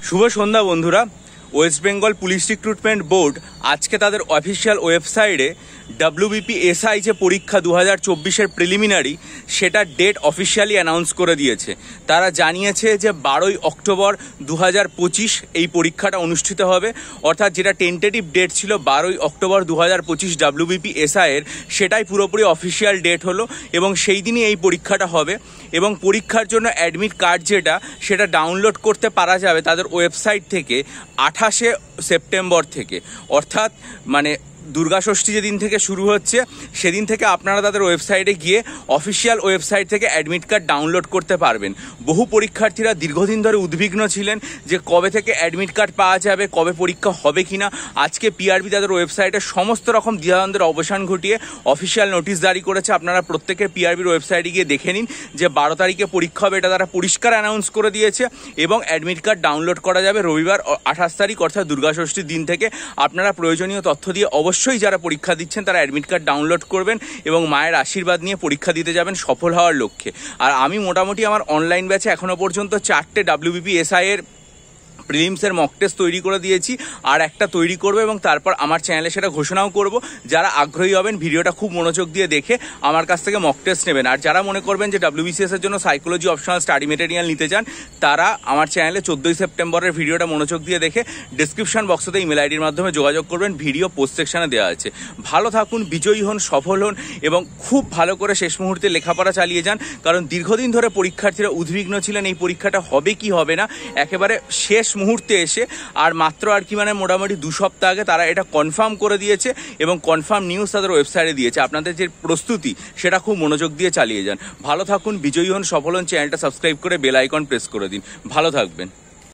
শুভ সন্ধ্যা বন্ধুরা। West Bengal police recruitment board আজকে তাদের অফিসিয়াল ওয়েবসাইটে WBPSI যে পরীক্ষা 2024-এর প্রিলিমিনারি সেটার ডেট অফিসিয়ালি অ্যানাউন্স করে দিয়েছে। তারা জানিয়েছে যে 12ই অক্টোবর 2025 এই পরীক্ষাটা অনুষ্ঠিত হবে, অর্থাৎ যেটা টেন্টেটিভ ডেট ছিল 12ই অক্টোবর 2025 WBPSI এর, সেটাই পুরোপুরি অফিসিয়াল ডেট হলো এবং সেই দিনই এই পরীক্ষাটা হবে। এবং পরীক্ষার জন্য অ্যাডমিট কার্ড সেটা ডাউনলোড করতে পারা যাবে তাদের ওয়েবসাইট থেকে 28শে সেপ্টেম্বর থেকে, অর্থাৎ মানে দুর্গা ষষ্ঠী যেদিন থেকে শুরু হচ্ছে সেদিন থেকে আপনারা তাদের ওয়েবসাইটে গিয়ে অফিসিয়াল ওয়েবসাইট থেকে অ্যাডমিট কার্ড ডাউনলোড করতে পারবেন। বহু পরীক্ষার্থীরা দীর্ঘদিন ধরে উদ্বিগ্ন ছিলেন যে কবে থেকে অ্যাডমিট কার্ড পাওয়া যাবে, কবে পরীক্ষা হবে কিনা। আজকে পিআরবি তাদের ওয়েবসাইটে সমস্ত রকম দ্বিধাদ্বন্দ্বের অবসান ঘটিয়ে অফিসিয়াল নোটিশ জারি করেছে। আপনারা প্রত্যেকে পিআরবির ওয়েবসাইটে গিয়ে দেখে নিন যে 12 তারিখে পরীক্ষা হবে, এটা তারা পরিষ্কার অ্যানাউন্স করে দিয়েছে এবং অ্যাডমিট কার্ড ডাউনলোড করা যাবে রবিবার 28 তারিখ অর্থাৎ দুর্গা ষষ্ঠীর দিন থেকে। আপনারা প্রয়োজনীয় তথ্য দিয়ে অবশ্যই যারা পরীক্ষা দিচ্ছেন তারা অ্যাডমিট কার্ড ডাউনলোড করবেন এবং মায়ের আশীর্বাদ নিয়ে পরীক্ষা দিতে যাবেন সফল হওয়ার লক্ষ্যে। আর আমি মোটামুটি আমার অনলাইন ব্যাচে এখনো পর্যন্ত 4টে WBPSI এর প্রিলিমসের মক টেস্ট তৈরি করে দিয়েছি, আর একটা তৈরি করবো এবং তারপর আমার চ্যানেলে সেটা ঘোষণাও করব। যারা আগ্রহী হবেন ভিডিওটা খুব মনোযোগ দিয়ে দেখে আমার কাছ থেকে মক টেস্ট নেবেন। আর যারা মনে করবেন যে WBCS এর জন্য সাইকোলজি অপশনাল স্টাডি মেটেরিয়াল নিতে চান তারা আমার চ্যানেলে 14ই সেপ্টেম্বরের ভিডিওটা মনোযোগ দিয়ে দেখে ডিসক্রিপশন বক্সতে ইমেল আইডির মাধ্যমে যোগাযোগ করবেন, ভিডিও পোস্ট সেকশনে দেওয়া আছে। ভালো থাকুন, বিজয়ী হন, সফল হন এবং খুব ভালো করে শেষ মুহূর্তে লেখাপড়া চালিয়ে যান, কারণ দীর্ঘদিন ধরে পরীক্ষার্থীরা উদ্বিগ্ন ছিলেন এই পরীক্ষাটা হবে কি হবে না। একেবারে শেষ মুহূর্তে এসে আর মাত্র মোটামুটি 2 সপ্তাহ আগে তারা এটা কনফার্ম করে দিয়েছে এবং কনফার্ম নিউজ তাদের ওয়েবসাইটে দিয়েছে। আপনাদের যে প্রস্তুতি সেটা খুব মনোযোগ দিয়ে চালিয়ে যান। ভালো থাকুন, বিজয়ী হন, সফল হন। চ্যানেলটা সাবস্ক্রাইব করে বেল আইকন প্রেস করে দিন। ভালো থাকবেন।